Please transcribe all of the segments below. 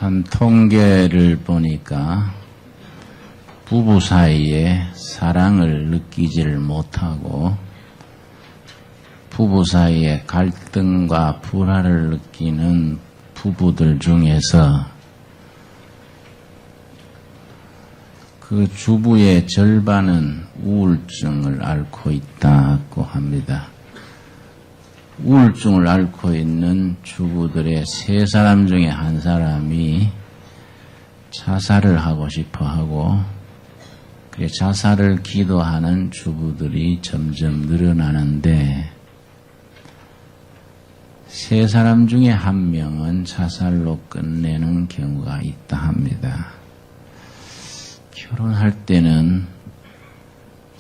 한 통계를 보니까 부부 사이에 사랑을 느끼지를 못하고 부부 사이에 갈등과 불화를 느끼는 부부들 중에서 그 주부의 절반은 우울증을 앓고 있다고 합니다. 우울증을 앓고 있는 주부들의 3사람 중에 1사람이 자살을 하고 싶어 하고, 그래 자살을 기도하는 주부들이 점점 늘어나는데, 3사람 중에 1명은 자살로 끝내는 경우가 있다 합니다. 결혼할 때는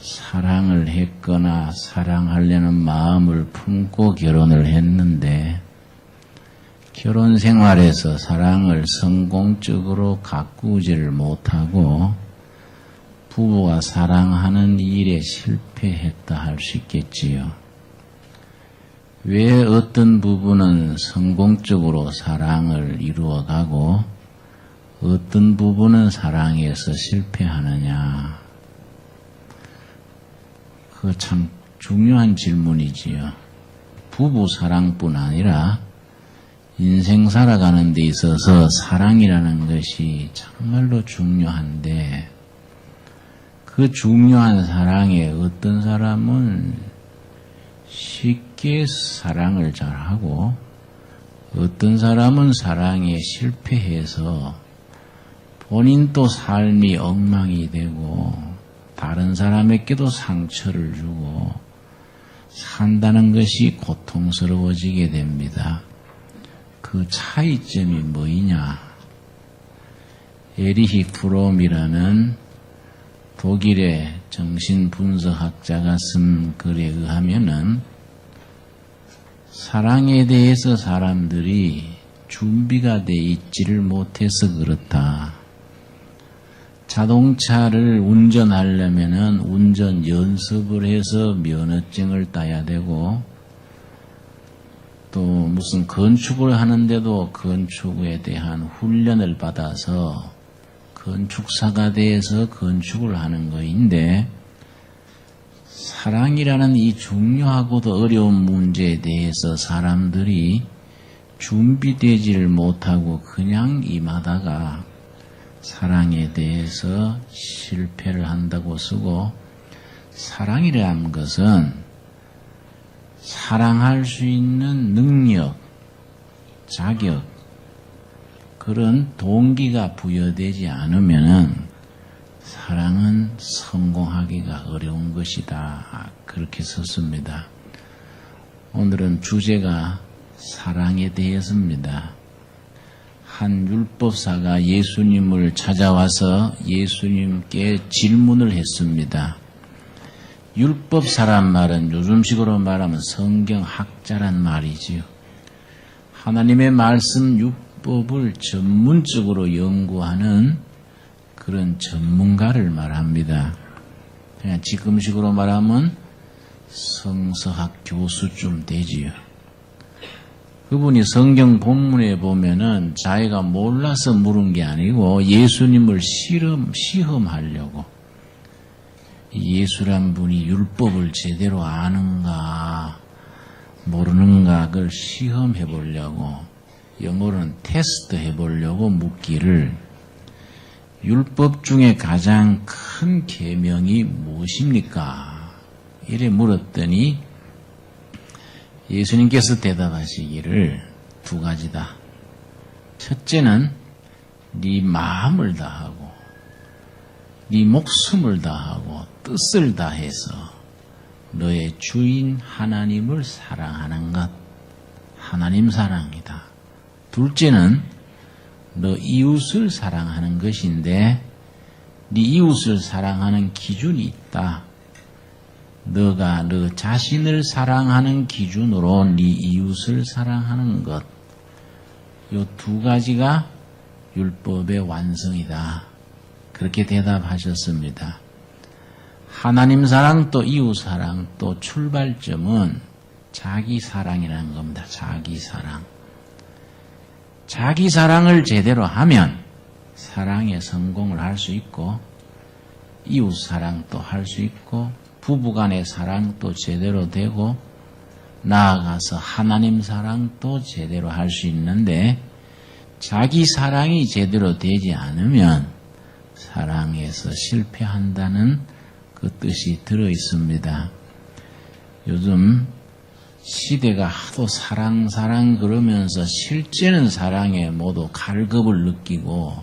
사랑을 했거나 사랑하려는 마음을 품고 결혼을 했는데 결혼 생활에서 사랑을 성공적으로 가꾸지를 못하고 부부가 사랑하는 일에 실패했다 할 수 있겠지요. 왜 어떤 부부는 성공적으로 사랑을 이루어가고 어떤 부부는 사랑에서 실패하느냐? 그거 참 중요한 질문이지요. 부부 사랑뿐 아니라 인생 살아가는 데 있어서 사랑이라는 것이 정말로 중요한데, 그 중요한 사랑에 어떤 사람은 쉽게 사랑을 잘하고 어떤 사람은 사랑에 실패해서 본인도 삶이 엉망이 되고 다른 사람에게도 상처를 주고 산다는 것이 고통스러워지게 됩니다. 그 차이점이 뭐이냐? 에리히 프롬이라는 독일의 정신분석학자가 쓴 글에 의하면은 사랑에 대해서 사람들이 준비가 돼 있지를 못해서 그렇다. 자동차를 운전하려면은 운전 연습을 해서 면허증을 따야 되고, 또 무슨 건축을 하는데도 건축에 대한 훈련을 받아서 건축사가 돼서 건축을 하는 것인데, 사랑이라는 이 중요하고도 어려운 문제에 대해서 사람들이 준비되지를 못하고 그냥 임하다가 사랑에 대해서 실패를 한다고 쓰고, 사랑이라는 것은 사랑할 수 있는 능력, 자격, 그런 동기가 부여되지 않으면은 사랑은 성공하기가 어려운 것이다. 그렇게 썼습니다. 오늘은 주제가 사랑에 대해서입니다. 한 율법사가 예수님을 찾아와서 예수님께 질문을 했습니다. 율법사란 말은 요즘식으로 말하면 성경학자란 말이지요. 하나님의 말씀 율법을 전문적으로 연구하는 그런 전문가를 말합니다. 그냥 지금식으로 말하면 성서학 교수쯤 되지요. 그분이 성경 본문에 보면은 자기가 몰라서 물은 게 아니고 예수님을 시험하려고, 예수란 분이 율법을 제대로 아는가 모르는가 그걸 시험해 보려고, 영어로는 테스트 해 보려고 묻기를, 율법 중에 가장 큰 계명이 무엇입니까? 이래 물었더니 예수님께서 대답하시기를 2가지다. 첫째는 네 마음을 다하고 네 목숨을 다하고 뜻을 다해서 너의 주인 하나님을 사랑하는 것, 하나님 사랑이다. 둘째는 너 이웃을 사랑하는 것인데, 네 이웃을 사랑하는 기준이 있다. 너가 너 자신을 사랑하는 기준으로 네 이웃을 사랑하는 것, 이 2가지가 율법의 완성이다. 그렇게 대답하셨습니다. 하나님 사랑 또 이웃 사랑 또 출발점은 자기 사랑이라는 겁니다. 자기 사랑. 자기 사랑을 제대로 하면 사랑에 성공을 할 수 있고 이웃 사랑도 할 수 있고 부부간의 사랑도 제대로 되고 나아가서 하나님 사랑도 제대로 할 수 있는데 자기 사랑이 제대로 되지 않으면 사랑에서 실패한다는 그 뜻이 들어 있습니다. 요즘 시대가 하도 사랑 그러면서 실제는 사랑에 모두 갈급을 느끼고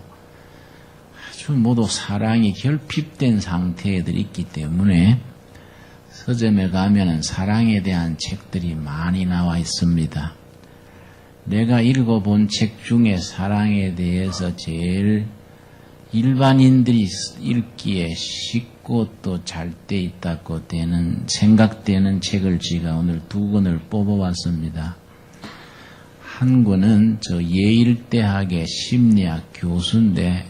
아주 모두 사랑이 결핍된 상태에들 있기 때문에 서점에 가면은 사랑에 대한 책들이 많이 나와 있습니다. 내가 읽어본 책 중에 사랑에 대해서 제일 일반인들이 읽기에 쉽고 또 잘 돼 있다고 생각되는 책을 제가 오늘 2권을 뽑아봤습니다. 한 권은 저 예일대학의 심리학 교수인데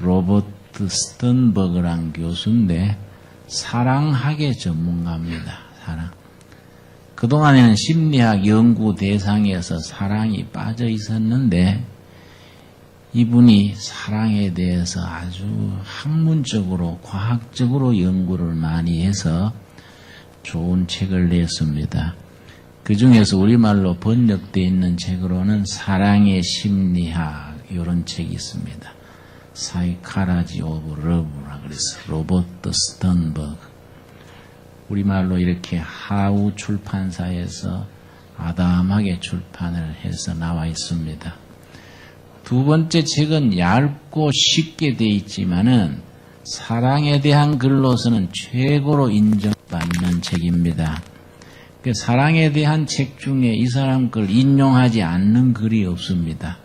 로버트 스턴버그란 교수인데 사랑학의 전문가입니다. 사랑. 그동안에는 심리학 연구 대상에서 사랑이 빠져 있었는데 이분이 사랑에 대해서 아주 학문적으로 과학적으로 연구를 많이 해서 좋은 책을 냈습니다. 그 중에서 우리말로 번역되어 있는 책으로는 사랑의 심리학 이런 책이 있습니다. Psychology of Love라 그래서 로버트 스턴버그. 우리말로 이렇게 하우 출판사에서 아담하게 출판을 해서 나와 있습니다. 2번째 책은 얇고 쉽게 되어 있지만은 사랑에 대한 글로서는 최고로 인정받는 책입니다. 그 사랑에 대한 책 중에 이 사람 걸 인용하지 않는 글이 없습니다.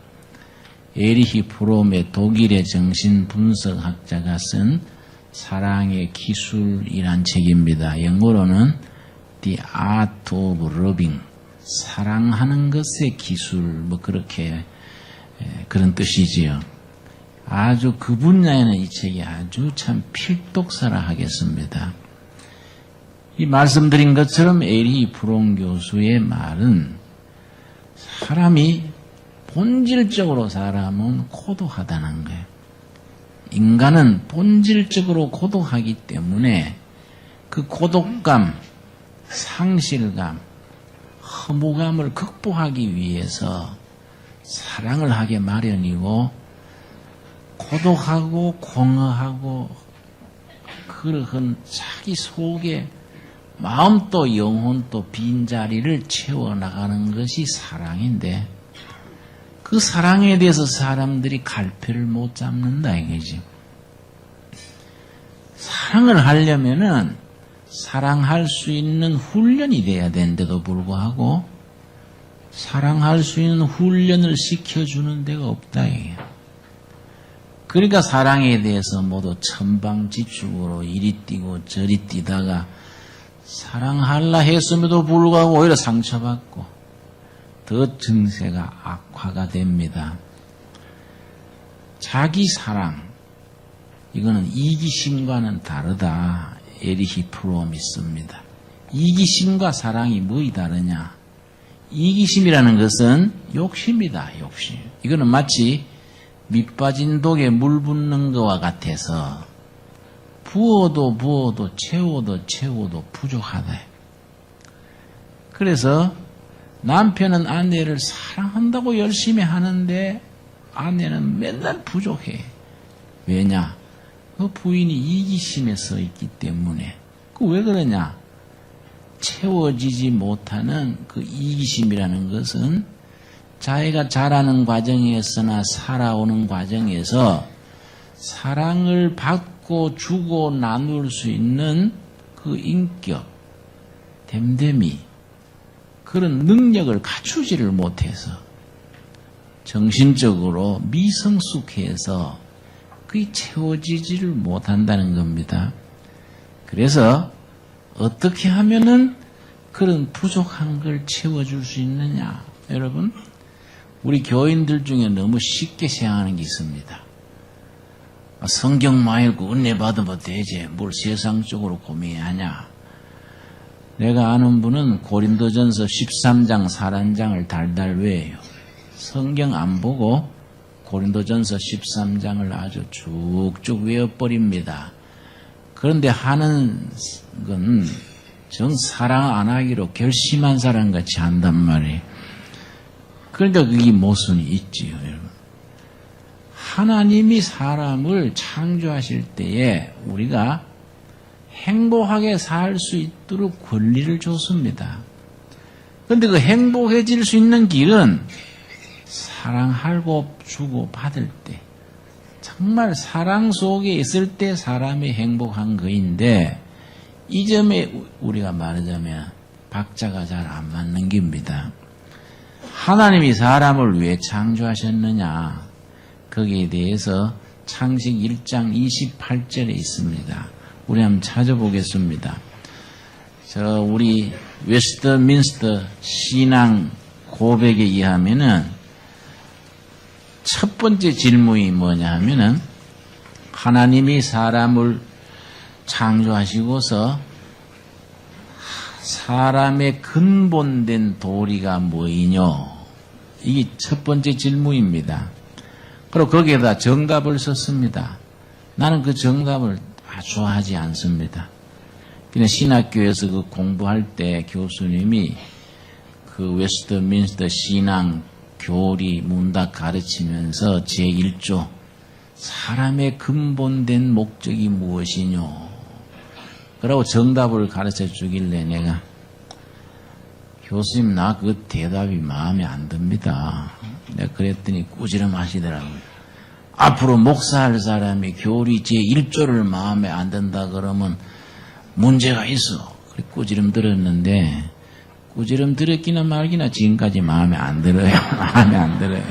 에리히 프롬의 독일의 정신분석학자가 쓴 사랑의 기술이란 책입니다. 영어로는 The Art of Loving, 사랑하는 것의 기술, 그렇게 그런 뜻이지요. 아주 그 분야에는 이 책이 아주 참 필독사라 하겠습니다. 이 말씀드린 것처럼 에리 프롬 교수의 말은 사람이 본질적으로 사람은 고독하다는 거예요. 인간은 본질적으로 고독하기 때문에 그 고독감, 상실감, 허무감을 극복하기 위해서 사랑을 하게 마련이고 고독하고 공허하고 그러한 자기 속에 마음도 영혼도 빈자리를 채워나가는 것이 사랑인데 그 사랑에 대해서 사람들이 갈피를 못 잡는다 이거지. 사랑을 하려면은 사랑할 수 있는 훈련이 돼야 되는데도 불구하고 사랑할 수 있는 훈련을 시켜주는 데가 없다 이게요. 그러니까 사랑에 대해서 모두 천방지축으로 이리 뛰고 저리 뛰다가 사랑하려 했음에도 불구하고 오히려 상처받고 더 증세가 악화가 됩니다. 자기 사랑, 이거는 이기심과는 다르다. 에리히 프롬이 씁니다. 이기심과 사랑이 뭐이 다르냐? 이기심이라는 것은 욕심이다. 욕심. 이거는 마치 밑빠진 독에 물 붓는 것과 같아서 부어도 채워도 부족하다. 그래서 남편은 아내를 사랑한다고 열심히 하는데 아내는 맨날 부족해. 왜냐? 그 부인이 이기심에 서 있기 때문에. 그 왜 그러냐? 채워지지 못하는 그 이기심이라는 것은 자기가 자라는 과정에서나 살아오는 과정에서 사랑을 받고 주고 나눌 수 있는 그 인격, 됨됨이, 그런 능력을 갖추지를 못해서 정신적으로 미성숙해서 그게 채워지지를 못한다는 겁니다. 그래서 어떻게 하면은 그런 부족한 걸 채워줄 수 있느냐? 여러분, 우리 교인들 중에 너무 쉽게 생각하는 게 있습니다. 성경만 읽고 은혜 받으면 되지. 뭘 세상적으로 고민하냐? 내가 아는 분은 고린도전서 13장 4단장을 달달 외워요. 성경 안 보고 고린도전서 13장을 아주 쭉쭉 외워버립니다. 그런데 하는 건 정 사랑 안 하기로 결심한 사람 같이 한단 말이에요. 그러니까 그게 모순이 있지요, 여러분. 하나님이 사람을 창조하실 때에 우리가 행복하게 살 수 있도록 권리를 줬습니다. 그런데 그 행복해질 수 있는 길은 사랑하고 주고 받을 때, 정말 사랑 속에 있을 때 사람이 행복한 거인데, 이 점에 우리가 말하자면 박자가 잘 안 맞는 겁니다. 하나님이 사람을 왜 창조하셨느냐, 거기에 대해서 창세기 1장 28절에 있습니다. 우리 한번 찾아보겠습니다. 우리 웨스트민스터 신앙 고백에 의하면은 첫 번째 질문이 뭐냐 하면은, 하나님이 사람을 창조하시고서 사람의 근본된 도리가 뭐이뇨? 이게 첫 번째 질문입니다. 그리고 거기에다 정답을 썼습니다. 나는 그 정답을 좋아하지 않습니다. 그냥 신학교에서 그 공부할 때 교수님이 그 웨스트민스터 신앙 교리 문답 가르치면서 제1조 사람의 근본된 목적이 무엇이뇨? 그러고 정답을 가르쳐 주길래 내가, 교수님 나 그 대답이 마음에 안 듭니다. 내가 그랬더니 꾸지람 하시더라고요. 앞으로 목사할 사람이 교리 제1조를 마음에 안 든다 그러면 문제가 있어. 그래 꾸지람 들었는데, 꾸지람 들었기나 말기나 지금까지 마음에 안 들어요. 마음에 안 들어요.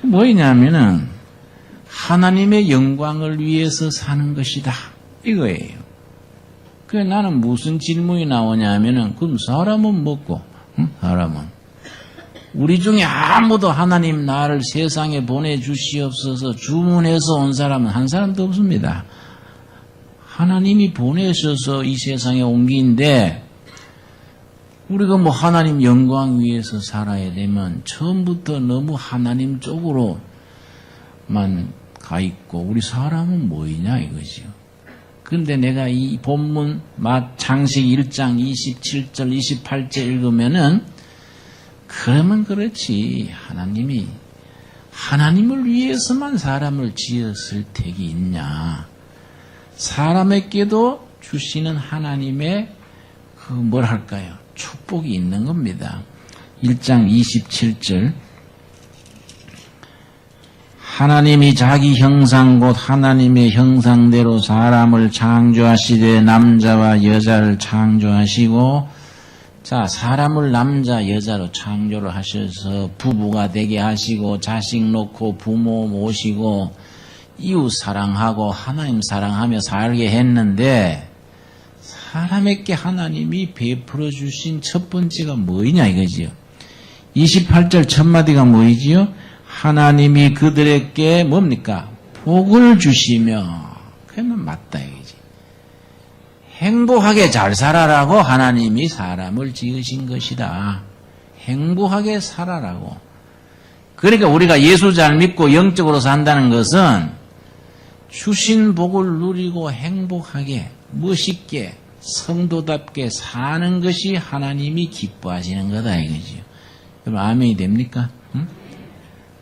뭐냐면은 하나님의 영광을 위해서 사는 것이다, 이거예요. 그래 나는 무슨 질문이 나오냐면은, 그럼 사람은 뭐고? 사람은 우리 중에 아무도 하나님 나를 세상에 보내주시옵소서 주문해서 온 사람은 한 사람도 없습니다. 하나님이 보내셔서 이 세상에 온 게인데, 우리가 뭐 하나님 영광 위해서 살아야 되면 처음부터 너무 하나님 쪽으로만 가 있고, 우리 사람은 뭐이냐 이거죠. 근데 내가 이 본문 창세기 1장 27절 28절 읽으면은, 그러면 그렇지, 하나님을 위해서만 사람을 지었을 택이 있냐. 사람에게도 주시는 하나님의 그 뭐랄까요, 축복이 있는 겁니다. 1장 27절, 하나님이 자기 형상 곧 하나님의 형상대로 사람을 창조하시되 남자와 여자를 창조하시고, 자, 사람을 남자 여자로 창조를 하셔서 부부가 되게 하시고, 자식 놓고 부모 모시고 이웃 사랑하고 하나님 사랑하며 살게 했는데, 사람에게 하나님이 베풀어 주신 첫 번째가 뭐이냐 이거지요. 28절 첫 마디가 뭐이지요? 하나님이 그들에게 뭡니까? 복을 주시며. 그러면 맞다 이거지. 행복하게 잘 살아라고 하나님이 사람을 지으신 것이다. 행복하게 살아라고. 그러니까 우리가 예수 잘 믿고 영적으로 산다는 것은 주신 복을 누리고 행복하게 멋있게 성도답게 사는 것이 하나님이 기뻐하시는 거다 이거지요. 여러분 아멘이 됩니까? 응?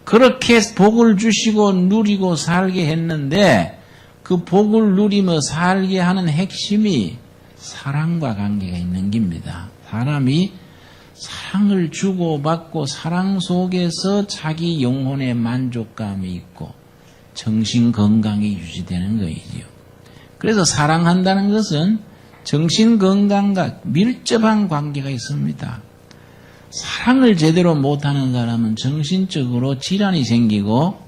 그렇게 복을 주시고 누리고 살게 했는데, 그 복을 누리며 살게 하는 핵심이 사랑과 관계가 있는 겁니다. 사람이 사랑을 주고받고 사랑 속에서 자기 영혼의 만족감이 있고 정신 건강이 유지되는 거이지요. 그래서 사랑한다는 것은 정신 건강과 밀접한 관계가 있습니다. 사랑을 제대로 못하는 사람은 정신적으로 질환이 생기고,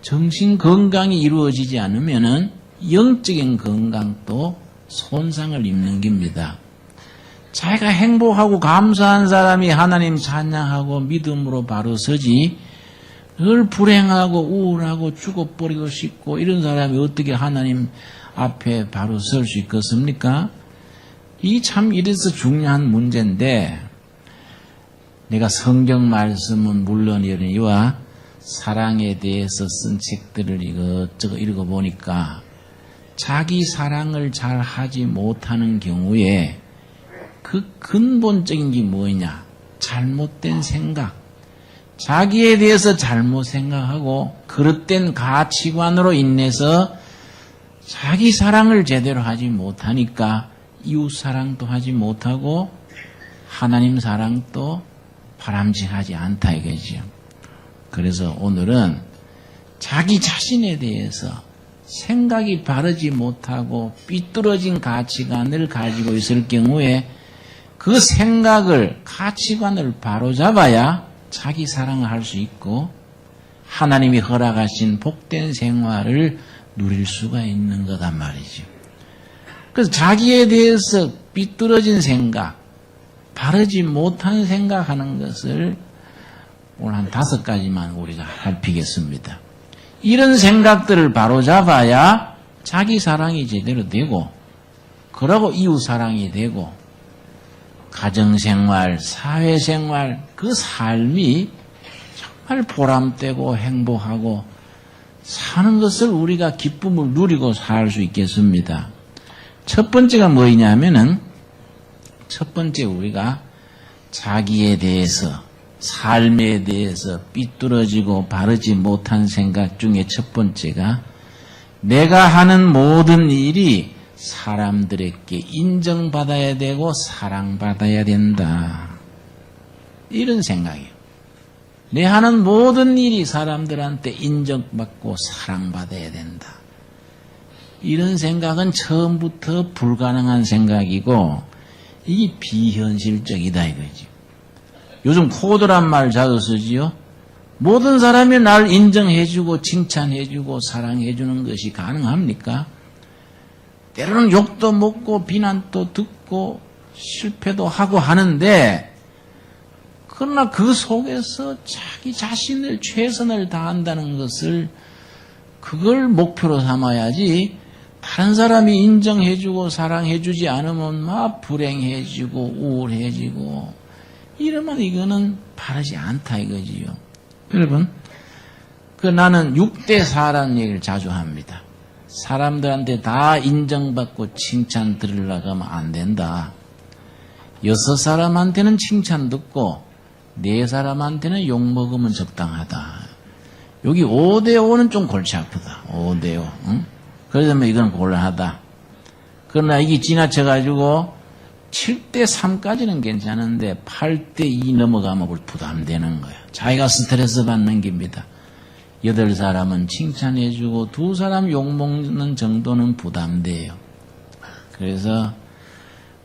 정신 건강이 이루어지지 않으면은 영적인 건강도 손상을 입는 겁니다. 자기가 행복하고 감사한 사람이 하나님 찬양하고 믿음으로 바로 서지, 늘 불행하고 우울하고 죽어버리고 싶고 이런 사람이 어떻게 하나님 앞에 바로 설 수 있겠습니까? 이 참 이래서 중요한 문제인데, 내가 성경 말씀은 물론이와 사랑에 대해서 쓴 책들을 이것저것 읽어보니까 자기 사랑을 잘 하지 못하는 경우에 그 근본적인 게 뭐냐? 잘못된 생각. 자기에 대해서 잘못 생각하고 그릇된 가치관으로 인해서 자기 사랑을 제대로 하지 못하니까 이웃 사랑도 하지 못하고 하나님 사랑도 바람직하지 않다 이거죠. 그래서 오늘은 자기 자신에 대해서 생각이 바르지 못하고 삐뚤어진 가치관을 가지고 있을 경우에 그 생각을, 가치관을 바로잡아야 자기 사랑을 할 수 있고 하나님이 허락하신 복된 생활을 누릴 수가 있는 거단 말이죠. 그래서 자기에 대해서 삐뚤어진 생각, 바르지 못한 생각하는 것을 오늘 한 5가지만 우리가 살피겠습니다. 이런 생각들을 바로잡아야 자기 사랑이 제대로 되고 그러고 이웃 사랑이 되고 가정생활, 사회생활 그 삶이 정말 보람되고 행복하고 사는 것을 우리가 기쁨을 누리고 살 수 있겠습니다. 첫 번째가 뭐냐면은 첫 번째 우리가 자기에 대해서 삶에 대해서 삐뚤어지고 바르지 못한 생각 중에 첫 번째가 내가 하는 모든 일이 사람들에게 인정받아야 되고 사랑받아야 된다. 이런 생각이에요. 내 하는 모든 일이 사람들한테 인정받고 사랑받아야 된다. 이런 생각은 처음부터 불가능한 생각이고 이게 비현실적이다 이거지. 요즘 코드란 말 자주 쓰지요. 모든 사람이 날 인정해주고 칭찬해주고 사랑해주는 것이 가능합니까? 때로는 욕도 먹고 비난도 듣고 실패도 하고 하는데 그러나 그 속에서 자기 자신을 최선을 다한다는 것을 그걸 목표로 삼아야지 다른 사람이 인정해주고 사랑해주지 않으면 막 불행해지고 우울해지고 이러면 이거는 바르지 않다 이거지요. 여러분, 나는 6대4라는 얘기를 자주 합니다. 사람들한테 다 인정받고 칭찬 들으려고 하면 안 된다. 6사람한테는 칭찬 듣고 4사람한테는 욕먹으면 적당하다. 여기 5대5는 좀 골치 아프다. 5대5. 응? 그래서 이건 곤란하다. 그러나 이게 지나쳐가지고 7대3까지는 괜찮은데 8대2 넘어가면 부담되는 거야. 자기가 스트레스 받는 겁니다. 8사람은 칭찬해주고 2사람 욕먹는 정도는 부담돼요. 그래서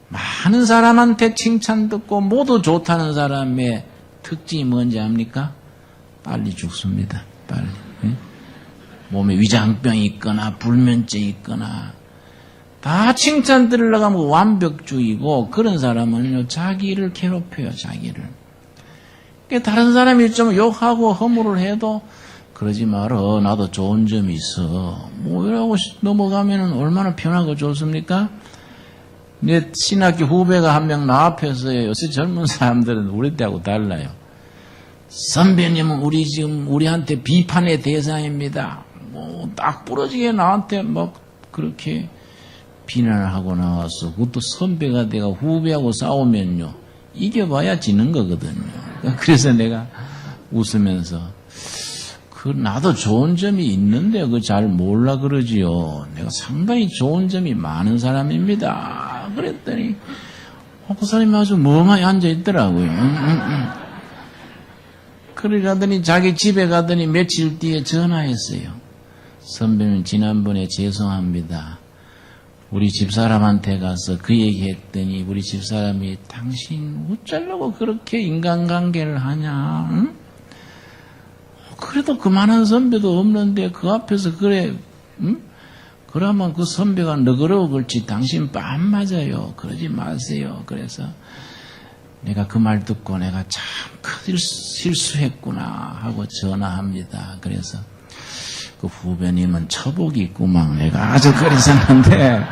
많은 사람한테 칭찬 듣고 모두 좋다는 사람의 특징이 뭔지 압니까? 빨리 죽습니다. 빨리. 몸에 위장병이 있거나 불면증이 있거나 다 칭찬 들으려고 하면 완벽주의고 그런 사람은요 자기를 괴롭혀요. 자기를. 그러니까 다른 사람이 좀 욕하고 허물을 해도 그러지 마라. 나도 좋은 점이 있어. 뭐 이러고 넘어가면 얼마나 편하고 좋습니까? 내 신학교 후배가 한 명 나 앞에서 요새 젊은 사람들은 우리 때하고 달라요. 선배님은 우리한테 비판의 대상입니다. 뭐 딱 부러지게 나한테 막 그렇게 비난을 하고 나와서 그것도 선배가 내가 후배하고 싸우면요 이겨봐야 지는 거거든요. 그래서 내가 웃으면서 나도 좋은 점이 있는데 그거 잘 몰라 그러지요. 내가 상당히 좋은 점이 많은 사람입니다. 그랬더니 그 사람이 아주 멍하니 앉아있더라고요. 그래 가더니 자기 집에 가더니 며칠 뒤에 전화했어요. 선배님 지난번에 죄송합니다. 우리 집사람한테 가서 그 얘기했더니 우리 집사람이 당신 어쩌려고 그렇게 인간관계를 하냐? 응? 그래도 그만한 선배도 없는데 그 앞에서 그래, 응? 그러면 그 선배가 너그러워 그렇지 당신 뺨 맞아요. 그러지 마세요. 그래서 내가 그 말 듣고 내가 참 큰 실수했구나 하고 전화합니다. 그래서 그 후배님은 처복이 있구만. 내가 아주 그랬었는데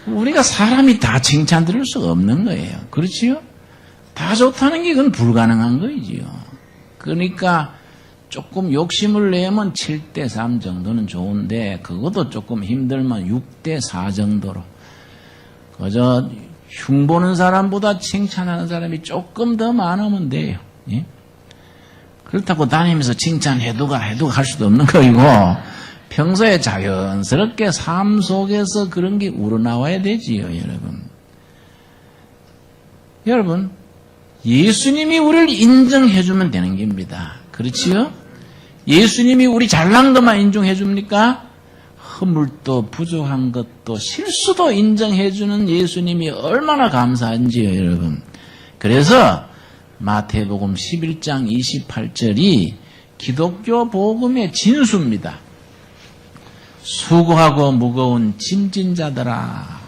우리가 사람이 다 칭찬 들을 수가 없는 거예요. 그렇지요? 다 좋다는 게 그건 불가능한 거이지요. 그러니까 조금 욕심을 내면 7대3 정도는 좋은데 그것도 조금 힘들면 6대4 정도로 그저 흉보는 사람보다 칭찬하는 사람이 조금 더 많으면 돼요. 예? 그렇다고 다니면서 칭찬해도 할 수도 없는 거이고 평소에 자연스럽게 삶 속에서 그런 게 우러나와야 되지요. 여러분 예수님이 우리를 인정해 주면 되는 겁니다. 그렇지요? 예수님이 우리 잘난 것만 인정해 줍니까? 허물도 부족한 것도 실수도 인정해 주는 예수님이 얼마나 감사한지요, 여러분. 그래서 마태복음 11장 28절이 기독교 복음의 진수입니다. 수고하고 무거운 짐진 자들아.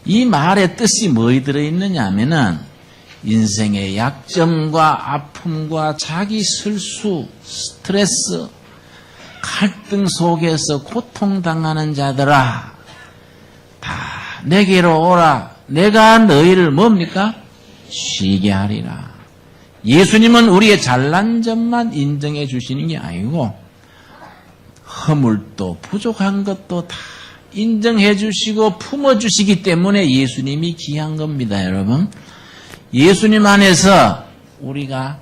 이 말의 뜻이 뭐에 들어있느냐 하면은 인생의 약점과 아픔과 자기 실수, 스트레스, 갈등 속에서 고통당하는 자들아, 다 내게로 오라. 내가 너희를 뭡니까? 쉬게 하리라. 예수님은 우리의 잘난 점만 인정해 주시는 게 아니고 허물도 부족한 것도 다 인정해 주시고 품어 주시기 때문에 예수님이 귀한 겁니다, 여러분. 예수님 안에서 우리가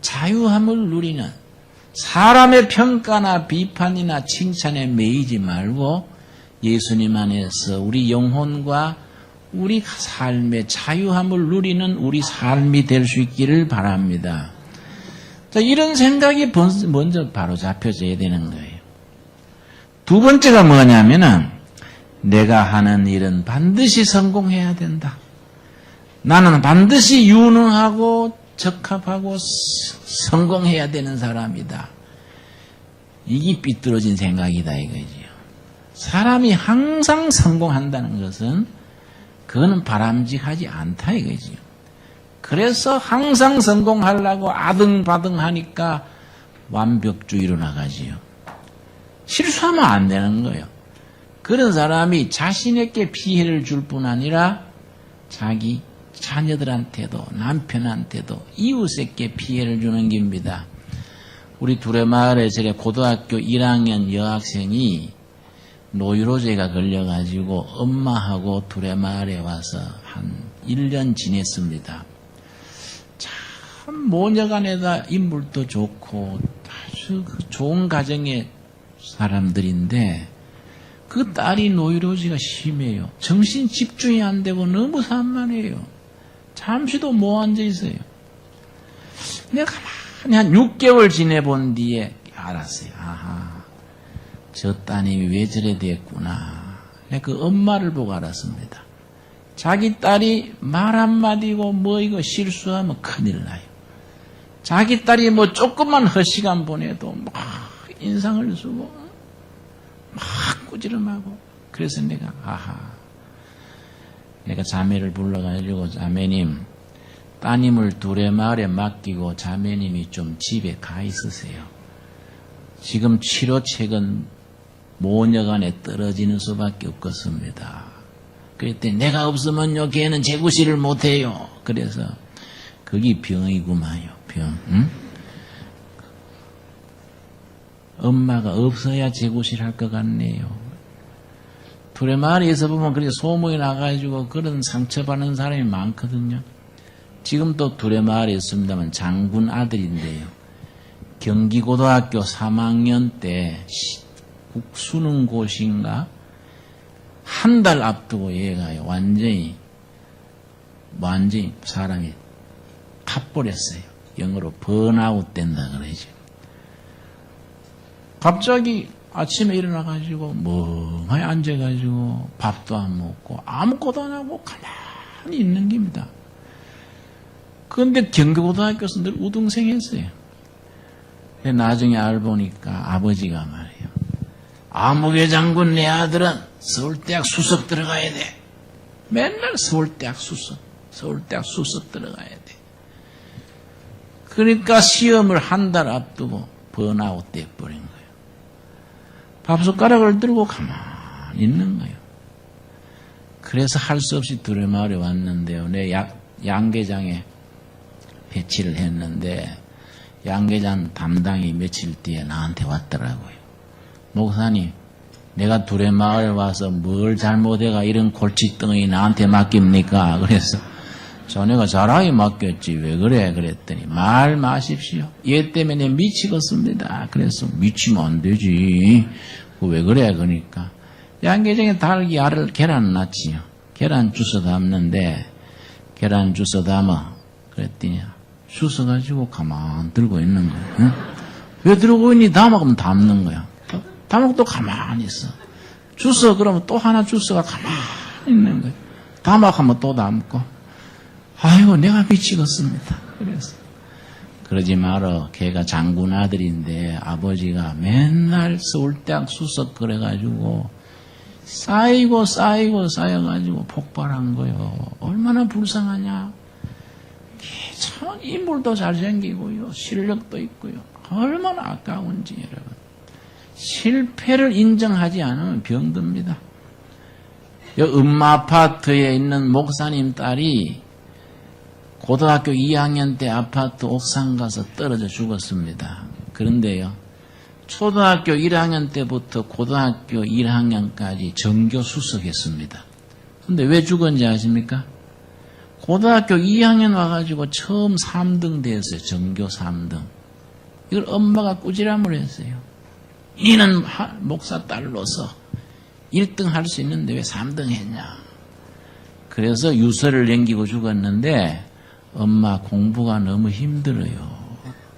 자유함을 누리는 사람의 평가나 비판이나 칭찬에 매이지 말고 예수님 안에서 우리 영혼과 우리 삶의 자유함을 누리는 우리 삶이 될 수 있기를 바랍니다. 자, 이런 생각이 먼저 바로 잡혀져야 되는 거예요. 두 번째가 뭐냐면은 내가 하는 일은 반드시 성공해야 된다. 나는 반드시 유능하고 적합하고 성공해야 되는 사람이다. 이게 삐뚤어진 생각이다 이거지요. 사람이 항상 성공한다는 것은 그거는 바람직하지 않다 이거지요. 그래서 항상 성공하려고 아등바등하니까 완벽주의로 나가지요. 실수하면 안 되는 거예요. 그런 사람이 자신에게 피해를 줄 뿐 아니라 자기 자녀들한테도 남편한테도 이웃에게 피해를 주는 겁니다. 우리 두레마을에 제가 고등학교 1학년 여학생이 노이로제가 걸려가지고 엄마하고 두레마을에 와서 한 1년 지냈습니다. 참 모녀간에다 인물도 좋고 아주 좋은 가정의 사람들인데 그 딸이 노이로제가 심해요. 정신 집중이 안 되고 너무 산만해요. 잠시도 못 앉아 있어요. 내가 가만히 한 6개월 지내본 뒤에 알았어요. 아하, 저 따님이 왜 저래 됐구나. 내가 그 엄마를 보고 알았습니다. 자기 딸이 말 한마디고 뭐 이거 실수하면 큰일 나요. 자기 딸이 뭐 조금만 헛시간 보내도 막 인상을 쓰고 막 꾸지름하고. 그래서 내가 내가 자매를 불러가지고 자매님 따님을 두레마을에 맡기고 자매님이 좀 집에 가 있으세요. 지금 치료책은 모녀간에 떨어지는 수밖에 없겠습니다. 그랬더니 내가 없으면요 걔는 제구실을 못해요. 그래서 그게 병이구만요. 병. 응? 엄마가 없어야 제구실 할 것 같네요. 두레마을에서 보면 그렇게 소문이 나가지고 그런 상처받는 사람이 많거든요. 지금 또 두레마을에 있습니다만 장군 아들인데요. 경기고등학교 3학년 때 수능고시인가 한 달 앞두고 얘가 완전히 사람이 탑버렸어요. 영어로 번아웃 된다 그러죠. 갑자기 아침에 일어나가지고 멍하니 앉아가지고 밥도 안 먹고 아무것도 안 하고 가만히 있는 겁니다. 그런데 경기고등학교에서 늘 우등생했어요. 나중에 알아보니까 아버지가 말이에요. 아무개 장군 내 아들은 서울대학 수석 들어가야 돼. 맨날 서울대학 수석 들어가야 돼. 그러니까 시험을 한 달 앞두고 번아웃 돼버린 거예요. 밥숟가락을 들고 가만히 있는 거예요. 그래서 할 수 없이 두레마을에 왔는데요. 내 양계장에 배치를 했는데 양계장 담당이 며칠 뒤에 나한테 왔더라고요. 목사님, 내가 두레마을 와서 뭘 잘못해가 이런 골칫덩이 나한테 맡깁니까? 그래서 자네가 잘하게 맡겼지 왜 그래? 그랬더니 말 마십시오. 얘 때문에 미치겠습니다. 그래서 미치면 안 되지. 왜 그래? 그러니까 양계장에 닭이 알을 계란 낳지요. 계란 주워 담는데 계란 주워 담아. 그랬더니 주워 가지고 가만 들고 있는 거야. 응? 왜 들고 있니? 담아가면 담는 거야. 담아고 또 가만히 있어. 주워 그러면 또 하나 주워가 가만히 있는 거야. 담아가면 또 담고. 아이고 내가 미치겠습니다. 그래서 그러지 마라. 걔가 장군 아들인데 아버지가 맨날 서울대학 수석 그래가지고 쌓이고 쌓여가지고 폭발한 거요. 얼마나 불쌍하냐. 참 인물도 잘생기고요. 실력도 있고요. 얼마나 아까운지 여러분. 실패를 인정하지 않으면 병듭니다. 음마아파트에 있는 목사님 딸이 고등학교 2학년 때 아파트 옥상 가서 떨어져 죽었습니다. 그런데요, 초등학교 1학년 때부터 고등학교 1학년까지 전교 수석했습니다. 그런데 왜 죽었는지 아십니까? 고등학교 2학년 와가지고 처음 3등 됐어요. 전교 3등. 이걸 엄마가 꾸지람을 했어요. 니는 목사 딸로서 1등 할 수 있는데 왜 3등 했냐. 그래서 유서를 남기고 죽었는데 엄마 공부가 너무 힘들어요.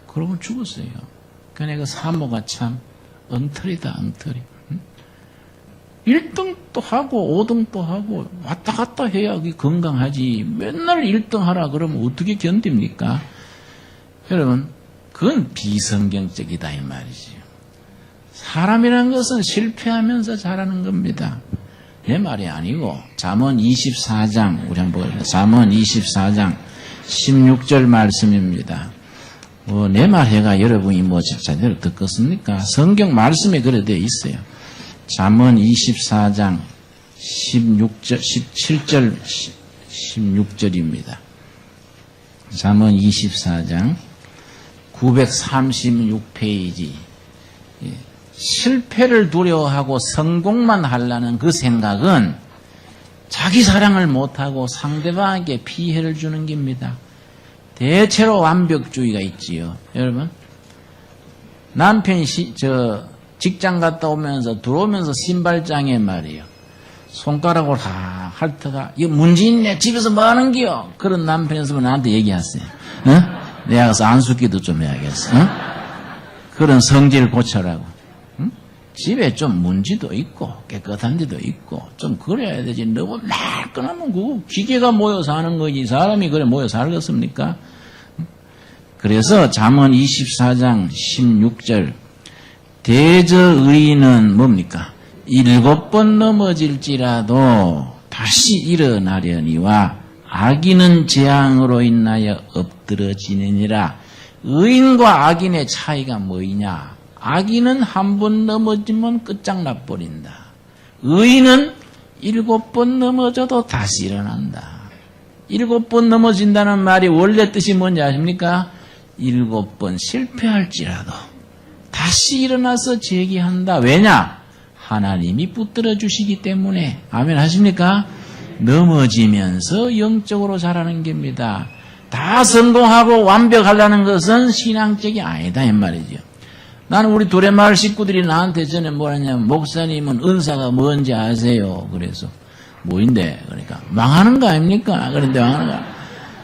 그러고 죽었어요. 그러니까 사모가 참 엉터리다 엉터리. 1등도 하고 5등도 하고 왔다 갔다 해야 건강하지. 맨날 1등 하라 그러면 어떻게 견딥니까? 여러분, 그건 비성경적이다 이 말이지요. 사람이라는 것은 실패하면서 잘하는 겁니다. 내 말이 아니고 잠언 24장 우리 한번 보겠습니다. 잠언 24장 16절 말씀입니다. 내 말 해가 여러분이 제대로 듣겠습니까? 성경 말씀에 그래 되어 있어요. 잠언 24장 16절, 17절, 16절입니다. 잠언 24장 936페이지. 실패를 두려워하고 성공만 하려는 그 생각은 자기 사랑을 못하고 상대방에게 피해를 주는 겁니다. 대체로 완벽주의가 있지요. 여러분, 남편이 직장 갔다 오면서 들어오면서 신발장에 말이에요. 손가락으로 다 핥다가 이거 문제 있네. 집에서 뭐 하는 기요? 그런 남편이었으면 나한테 얘기하세요. 어? 내가 가서 안수기도 좀 해야겠어. 어? 그런 성질 고쳐라고. 응? 집에 좀 문제도 있고 깨끗한 데도 있고 좀 그래야 되지. 너무 말끔하면 그거 기계가 모여 사는 거지. 사람이 그래 모여 살겠습니까? 그래서 잠언 24장 16절 대저의인은 뭡니까? 7번 넘어질지라도 다시 일어나려니와 악인은 재앙으로 인하여 엎드러지느니라. 의인과 악인의 차이가 뭐이냐? 악인은 한 번 넘어지면 끝장나버린다. 의인은 7번 넘어져도 다시 일어난다. 7번 넘어진다는 말이 원래 뜻이 뭔지 아십니까? 7번 실패할지라도 다시 일어나서 재기한다. 왜냐? 하나님이 붙들어 주시기 때문에. 아멘 하십니까? 넘어지면서 영적으로 자라는 겁니다. 다 성공하고 완벽하려는 것은 신앙적이 아니다 이 말이죠. 나는 우리 도래마을 식구들이 나한테 전에 뭐라냐면 목사님은 은사가 뭔지 아세요? 그래서 뭐인데? 그러니까 망하는 거 아닙니까? 그런데 망하는 거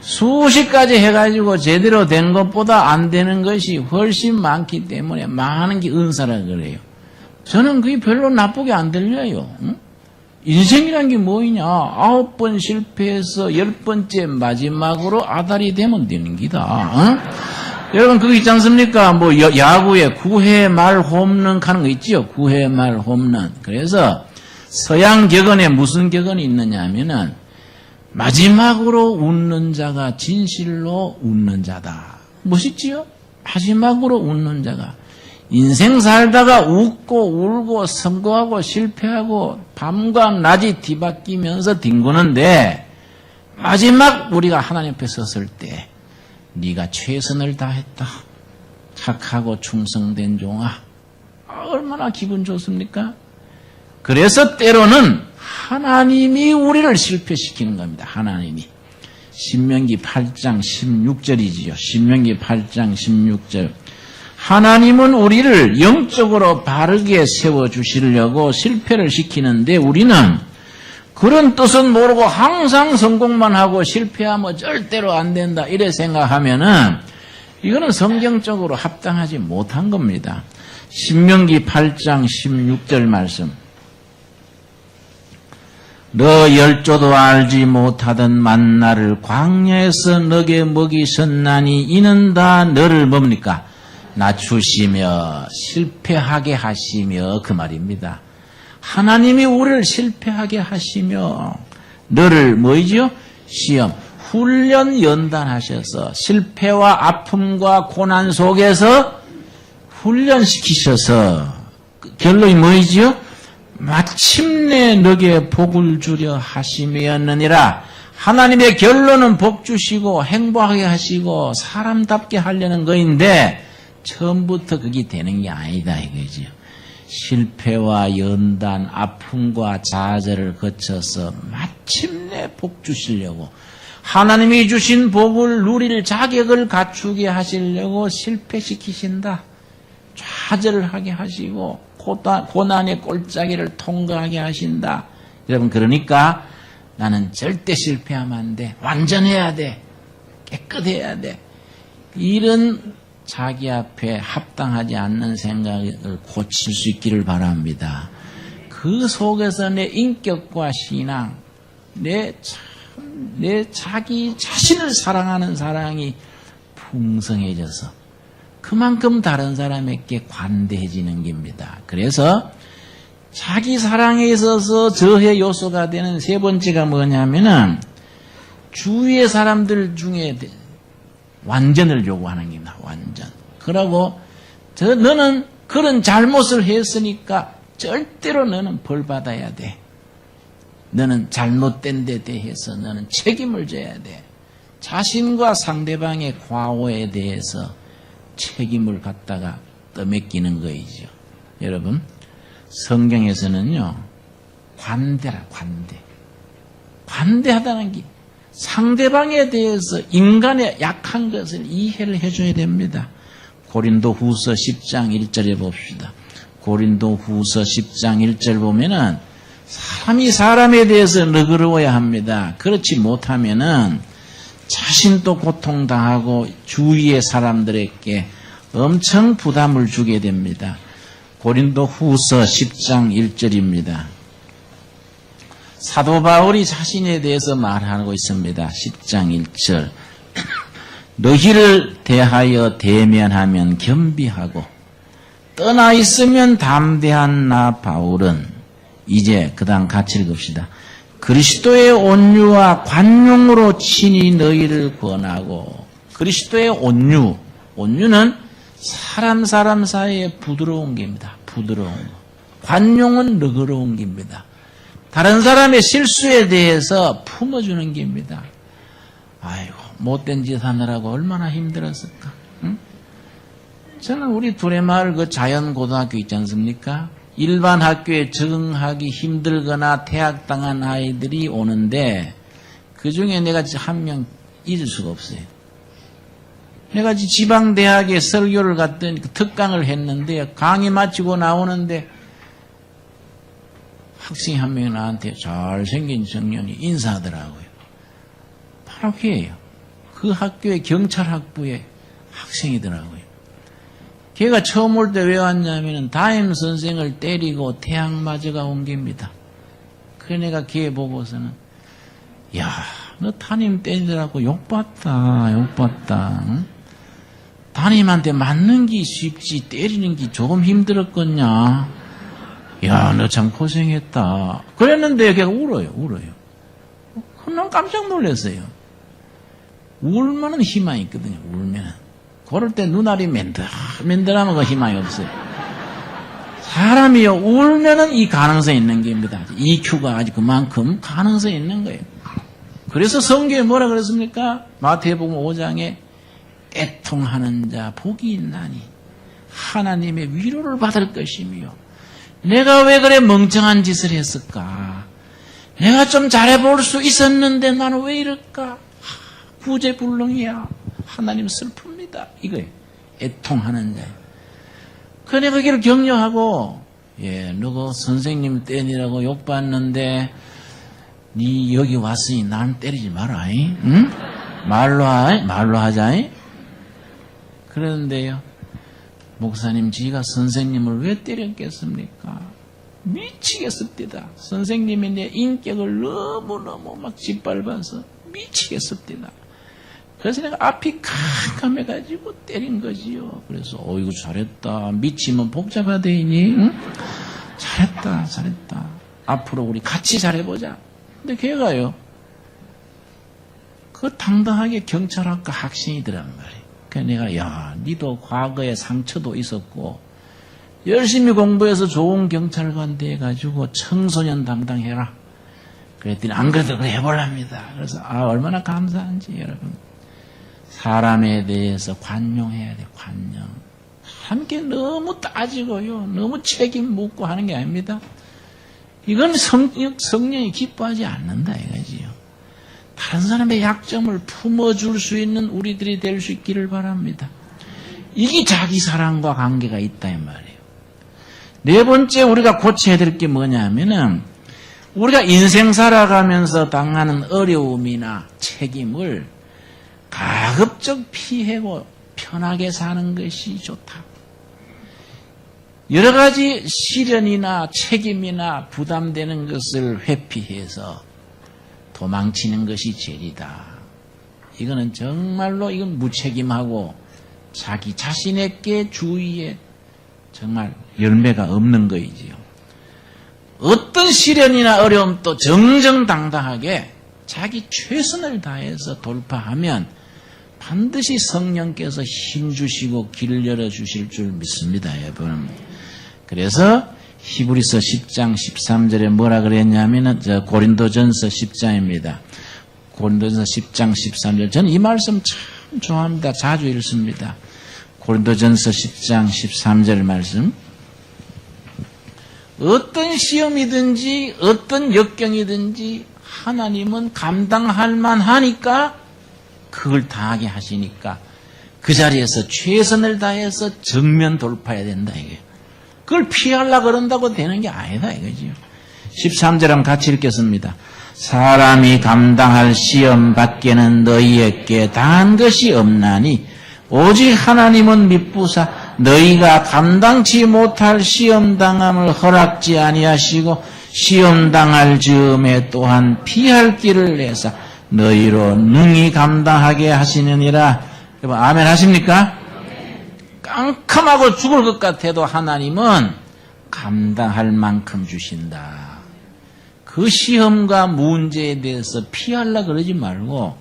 수십 가지 해가지고 제대로 된 것보다 안 되는 것이 훨씬 많기 때문에 망하는 게 은사라 그래요. 저는 그게 별로 나쁘게 안 들려요. 응? 인생이란 게 뭐이냐? 9번 실패해서 10번째 마지막으로 아다리 되면 되는 기다. 응? 여러분 그거 있지 않습니까? 뭐 야구에 9회 말 홈런 하는 거 있지요? 9회 말 홈런. 그래서 서양 격언에 무슨 격언이 있느냐 하면은 마지막으로 웃는 자가 진실로 웃는 자다. 멋있지요? 마지막으로 웃는 자가. 인생 살다가 웃고 울고 성공하고 실패하고 밤과 낮이 뒤바뀌면서 뒹구는데 마지막 우리가 하나님 앞에 섰을 때 네가 최선을 다했다. 착하고 충성된 종아. 얼마나 기분 좋습니까? 그래서 때로는 하나님이 우리를 실패시키는 겁니다. 하나님이. 신명기 8장 16절이지요. 신명기 8장 16절. 하나님은 우리를 영적으로 바르게 세워주시려고 실패를 시키는데 우리는 그런 뜻은 모르고 항상 성공만 하고 실패하면 절대로 안 된다. 이래 생각하면은 이거는 성경적으로 합당하지 못한 겁니다. 신명기 8장 16절 말씀. 너 열조도 알지 못하던 만나를 광야에서 너게 먹이셨나니 이는 다 너를 뭡니까? 낮추시며 실패하게 하시며 그 말입니다. 하나님이 우리를 실패하게 하시며 너를 뭐이죠? 시험, 훈련 연단하셔서 실패와 아픔과 고난 속에서 훈련시키셔서 결론이 뭐이죠? 마침내 너게 복을 주려 하심이었느니라. 하나님의 결론은 복 주시고 행복하게 하시고 사람답게 하려는 거인데 처음부터 그게 되는 게 아니다 이거죠. 실패와 연단, 아픔과 좌절을 거쳐서 마침내 복 주시려고 하나님이 주신 복을 누릴 자격을 갖추게 하시려고 실패시키신다. 좌절을 하게 하시고 고난의 골짜기를 통과하게 하신다. 여러분 그러니까 나는 절대 실패하면 안 돼. 완전해야 돼. 깨끗해야 돼. 이런 자기 앞에 합당하지 않는 생각을 고칠 수 있기를 바랍니다. 그 속에서 내 인격과 신앙, 내 자기 자신을 사랑하는 사랑이 풍성해져서 그만큼 다른 사람에게 관대해지는 겁니다. 그래서 자기 사랑에 있어서 저해 요소가 되는 세 번째가 뭐냐면은 주위의 사람들 중에 완전을 요구하는 겁니다. 완전. 그러고 너는 그런 잘못을 했으니까 절대로 너는 벌 받아야 돼. 너는 잘못된 데 대해서 너는 책임을 져야 돼. 자신과 상대방의 과오에 대해서 책임을 갖다가 떠맡기는 거이죠. 여러분, 성경에서는요, 관대라, 관대. 관대하다는 게 상대방에 대해서 인간의 약한 것을 이해를 해줘야 됩니다. 고린도 후서 10장 1절에 봅시다. 고린도 후서 10장 1절 보면은 사람이 사람에 대해서 너그러워야 합니다. 그렇지 못하면은 자신도 고통당하고 주위의 사람들에게 엄청 부담을 주게 됩니다. 고린도 후서 10장 1절입니다. 사도 바울이 자신에 대해서 말하고 있습니다. 10장 1절. 너희를 대하여 대면하면 겸비하고 떠나 있으면 담대한 나 바울은 이제 그 다음 같이 읽읍시다. 그리스도의 온유와 관용으로 친히 너희를 권하고 그리스도의 온유, 온유는 사람 사이에 부드러운 겁니다. 부드러운 거. 관용은 너그러운 겁니다. 다른 사람의 실수에 대해서 품어주는 겁니다. 아이고 못된 짓 하느라고 얼마나 힘들었을까. 응? 저는 우리 두레마을 그 자연고등학교 있지 않습니까? 일반 학교에 적응하기 힘들거나 퇴학당한 아이들이 오는데 그 중에 내가 한 명 잊을 수가 없어요. 내가 지방대학에 설교를 갔더니 특강을 했는데 강의 마치고 나오는데 학생이 한 명이 나한테 잘생긴 청년이 인사하더라고요. 바로 걔예요. 그 학교의 경찰학부의 학생이더라고요. 걔가 처음 올 때 왜 왔냐면은 담임 선생을 때리고 태학 맞아가 온 겁니다. 그래 내가 걔 보고서는 야, 너 담임 때리더라고 욕봤다. 응? 담임한테 맞는 게 쉽지 때리는 게 조금 힘들었겠냐. 야, 너 참 고생했다. 그랬는데 걔가 울어요. 난 깜짝 놀랐어요. 울면은 희망이 있거든요. 울면은. 그럴 때 눈알이 맨들하면 그 희망이 없어요. 사람이요, 울면은 이 가능성이 있는 겁니다. EQ가 아주 그만큼 가능성이 있는 거예요. 그래서 성경에 뭐라 그랬습니까? 마태복음 5장에 애통하는 자 복이 있나니 하나님의 위로를 받을 것이며 내가 왜 그래 멍청한 짓을 했을까? 내가 좀 잘해볼 수 있었는데 나는 왜 이럴까? 구제불능이야. 하나님 슬픕니다. 이거예요. 애통하는 자. 그래 거기를 격려하고 너가 선생님 때리라고 욕받는데 니 여기 왔으니 난 때리지 마라. 응? 말로 하자. 그런데요. 목사님 지가 선생님을 왜 때렸겠습니까? 미치겠습니다. 선생님이 내 인격을 너무너무 막 짓밟아서 미치겠습니다. 그래서 내가 앞이 캄캄해가지고 때린 거지요. 그래서 어이구 잘했다. 미치면 복잡하대니 응? 잘했다. 앞으로 우리 같이 잘해보자. 근데 걔가요. 그 당당하게 경찰학과 학생이더란 말이에요. 그래서 내가 니도 과거에 상처도 있었고 열심히 공부해서 좋은 경찰관 돼가지고 청소년 담당해라. 그랬더니 안 그래도 그래 해보랍니다. 그래서 얼마나 감사한지 여러분. 사람에 대해서 관용해야 돼. 관용. 함께 너무 따지고요. 너무 책임 묻고 하는 게 아닙니다. 이건 성령이 기뻐하지 않는다 이거지요. 다른 사람의 약점을 품어줄 수 있는 우리들이 될 수 있기를 바랍니다. 이게 자기 사랑과 관계가 있다 이 말이에요. 네 번째 우리가 고쳐야 될 게 뭐냐면은 우리가 인생 살아가면서 당하는 어려움이나 책임을 가급적 피하고 편하게 사는 것이 좋다. 여러 가지 시련이나 책임이나 부담되는 것을 회피해서 도망치는 것이 죄이다. 이거는 정말로 이건 무책임하고 자기 자신에게 주위에 정말 열매가 없는 거이지요. 어떤 시련이나 어려움도 정정당당하게 자기 최선을 다해서 돌파하면 반드시 성령께서 힘주시고 길 열어주실 줄 믿습니다, 여러분. 그래서 히브리서 10장 13절에 뭐라 그랬냐면은 고린도전서 10장입니다. 고린도전서 10장 13절. 저는 이 말씀 참 좋아합니다. 자주 읽습니다. 고린도전서 10장 13절 말씀. 어떤 시험이든지 어떤 역경이든지 하나님은 감당할 만하니까 그걸 당하게 하시니까 그 자리에서 최선을 다해서 정면 돌파해야 된다 이게. 그걸 피하려고 그런다고 되는 게 아니다 이거지요. 13절 한번 같이 읽겠습니다. 사람이 감당할 시험 밖에는 너희에게 당한 것이 없나니 오직 하나님은 미쁘사 너희가 감당치 못할 시험당함을 허락지 아니하시고 시험당할 즈음에 또한 피할 길을 내사 너희로 능히 감당하게 하시느니라. 여러분 아멘 하십니까? 깜깜하고 죽을 것 같아도 하나님은 감당할 만큼 주신다. 그 시험과 문제에 대해서 피하려고 그러지 말고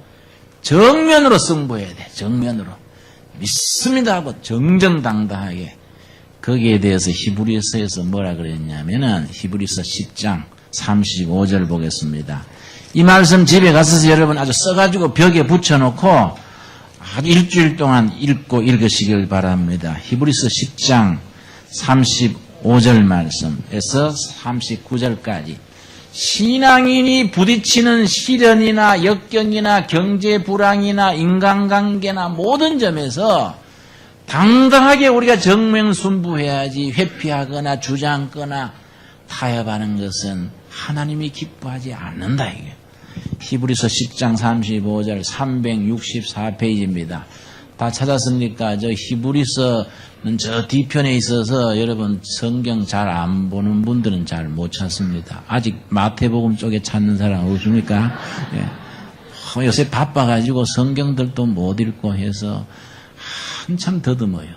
정면으로 승부해야 돼. 정면으로. 믿습니다 하고 정정당당하게. 거기에 대해서 히브리서에서 뭐라 그랬냐면은 히브리서 10장 35절 보겠습니다. 이 말씀 집에 가서 여러분 아주 써가지고 벽에 붙여놓고 아주 일주일 동안 읽고 읽으시길 바랍니다. 히브리서 10장 35절 말씀에서 39절까지 신앙인이 부딪히는 시련이나 역경이나 경제 불황이나 인간관계나 모든 점에서 당당하게 우리가 정명순부해야지 회피하거나 주저앉거나 타협하는 것은 하나님이 기뻐하지 않는다 이게. 히브리서 10장 35절 364페이지입니다. 다 찾았습니까? 저 히브리서는 저 뒤편에 있어서 여러분 성경 잘 안 보는 분들은 잘 못 찾습니다. 아직 마태복음 쪽에 찾는 사람 없습니까? 예. 요새 바빠가지고 성경들도 못 읽고 해서 한참 더듬어요.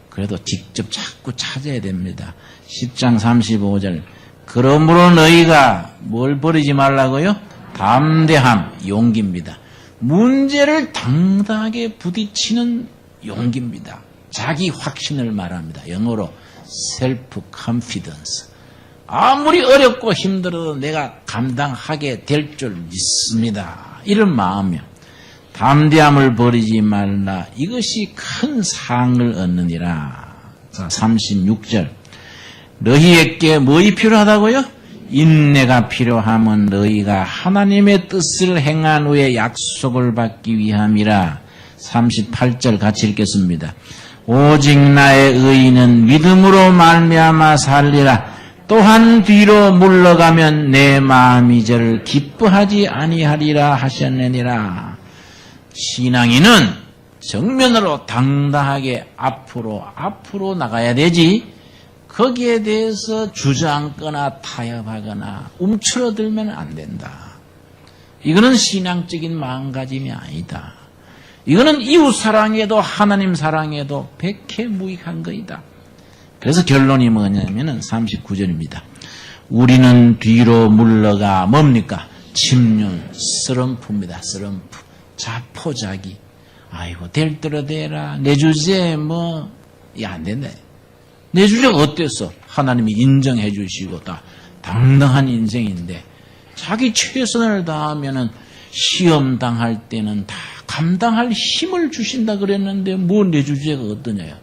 그래도 직접 자꾸 찾아야 됩니다. 10장 35절 그러므로 너희가 뭘 버리지 말라고요? 담대함, 용기입니다. 문제를 당당하게 부딪히는 용기입니다. 자기 확신을 말합니다. 영어로 self-confidence. 아무리 어렵고 힘들어도 내가 감당하게 될 줄 믿습니다. 이런 마음이요. 담대함을 버리지 말라. 이것이 큰 상을 얻느니라. 자, 36절. 너희에게 뭐이 필요하다고요? 인내가 필요하면 너희가 하나님의 뜻을 행한 후에 약속을 받기 위함이라. 38절 같이 읽겠습니다. 오직 나의 의인은 믿음으로 말미암아 살리라. 또한 뒤로 물러가면 내 마음이 저를 기뻐하지 아니하리라 하셨느니라. 신앙인은 정면으로 당당하게 앞으로 나가야 되지, 거기에 대해서 주저앉거나 타협하거나 움츠러들면 안 된다. 이거는 신앙적인 마음가짐이 아니다. 이거는 이웃 사랑에도 하나님 사랑에도 백해무익한 거이다. 그래서 결론이 뭐냐면은 39절입니다. 우리는 뒤로 물러가 뭡니까? 침륜, 쓰럼프입니다. 쓰럼프. 자포자기. 아이고 될 대로 되라. 내 주제 안 된다. 내 주제가 어땠어? 하나님이 인정해 주시고 다 당당한 인생인데 자기 최선을 다하면은 시험 당할 때는 다 감당할 힘을 주신다 그랬는데 내 주제가 어떠냐요?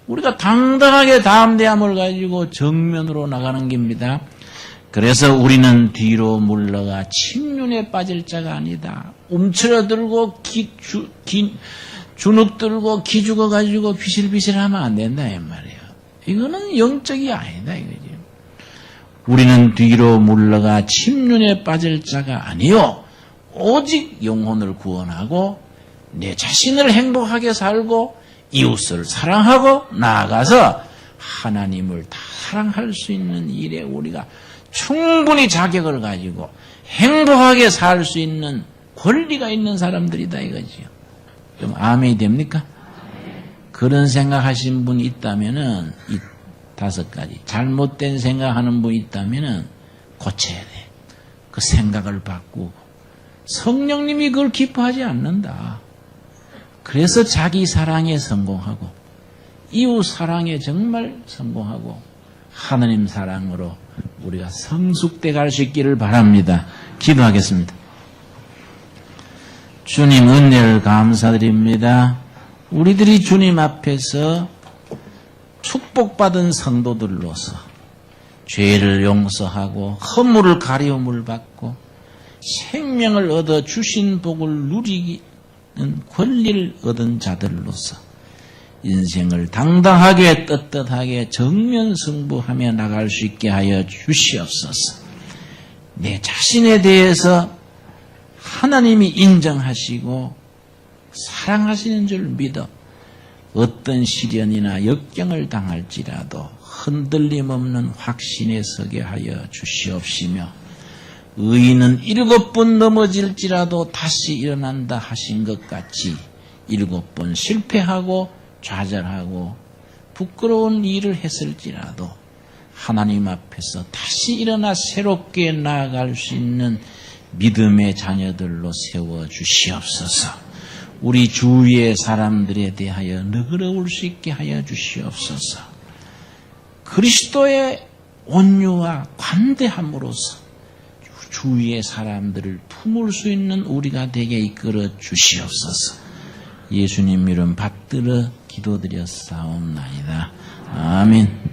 우리가 당당하게 담대함을 가지고 정면으로 나가는 겁니다. 그래서 우리는 뒤로 물러가 침륜에 빠질 자가 아니다. 움츠러들고 주눅들고 기죽어가지고 비실비실하면 안 된다 이 말이에요. 이거는 영적이 아니다 이거지. 우리는 뒤로 물러가 침륜에 빠질 자가 아니요 오직 영혼을 구원하고 내 자신을 행복하게 살고 이웃을 사랑하고 나아가서 하나님을 다 사랑할 수 있는 일에 우리가 충분히 자격을 가지고 행복하게 살 수 있는 권리가 있는 사람들이다 이거지요. 좀 아멘이 됩니까? 그런 생각하신 분이 있다면은 이 5가지 잘못된 생각하는 분이 있다면은 고쳐야 돼. 그 생각을 바꾸고 성령님이 그걸 기뻐하지 않는다. 그래서 자기 사랑에 성공하고 이웃 사랑에 정말 성공하고 하나님 사랑으로 우리가 성숙돼 갈 수 있기를 바랍니다. 기도하겠습니다. 주님 은혜를 감사드립니다. 우리들이 주님 앞에서 축복받은 성도들로서 죄를 용서하고 허물을 가려움을 받고 생명을 얻어 주신 복을 누리는 권리를 얻은 자들로서 인생을 당당하게 떳떳하게 정면 승부하며 나갈 수 있게 하여 주시옵소서. 내 자신에 대해서 하나님이 인정하시고 사랑하시는 줄 믿어 어떤 시련이나 역경을 당할지라도 흔들림 없는 확신에 서게 하여 주시옵시며 의인은 7번 넘어질지라도 다시 일어난다 하신 것 같이 7번 실패하고 좌절하고 부끄러운 일을 했을지라도 하나님 앞에서 다시 일어나 새롭게 나아갈 수 있는 믿음의 자녀들로 세워주시옵소서. 우리 주위의 사람들에 대하여 너그러울 수 있게 하여 주시옵소서. 그리스도의 온유와 관대함으로서 주위의 사람들을 품을 수 있는 우리가 되게 이끌어 주시옵소서. 예수님 이름 받들어 기도드렸사옵나이다. 아멘.